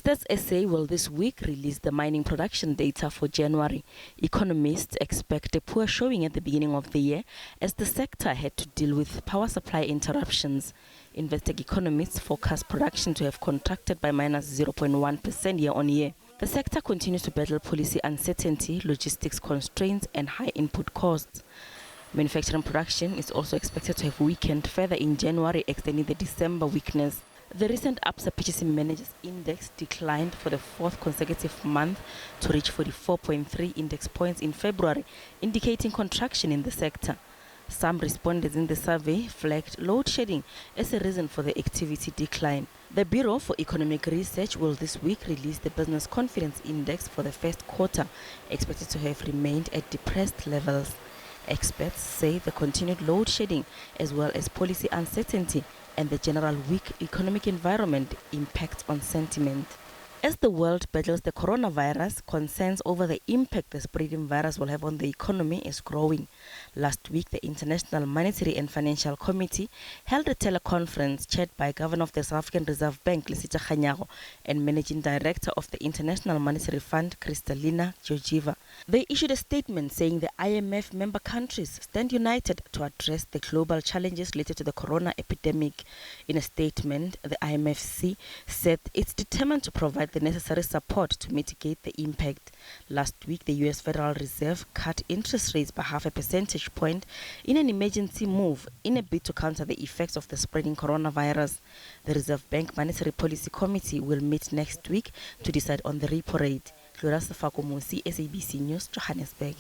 Stats SA will this week release the mining production data for January. Economists expect a poor showing at the beginning of the year as the sector had to deal with power supply interruptions. Investec economists forecast production to have contracted by minus 0.1% year-on-year. The sector continues to battle policy uncertainty, logistics constraints and high input costs. Manufacturing production is also expected to have weakened further in January, extending the December weakness. The recent ABSA Purchasing Managers Index declined for the fourth consecutive month to reach 44.3 index points in February, indicating contraction in the sector. Some respondents in the survey flagged load shedding as a reason for the activity decline. The Bureau for Economic Research will this week release the Business Confidence Index for the first quarter, expected to have remained at depressed levels. Experts say the continued load shedding, as well as policy uncertainty and the general weak economic environment, impacts on sentiment. As the world battles the coronavirus, concerns over the impact the spreading virus will have on the economy is growing. Last week, the International Monetary and Financial Committee held a teleconference chaired by Governor of the South African Reserve Bank, Lesitja Kganyago, and Managing Director of the International Monetary Fund, Kristalina Georgieva. They issued a statement saying the IMF member countries stand united to address the global challenges related to the corona epidemic. In a statement, the IMFC said it's determined to provide the necessary support to mitigate the impact. Last week, the U.S. Federal Reserve cut interest rates by 0.5 percentage point in an emergency move in a bid to counter the effects of the spreading coronavirus. The Reserve Bank Monetary Policy Committee will meet next week to decide on the repo rate. Gloria Sefako Musi, SABC News, Johannesburg.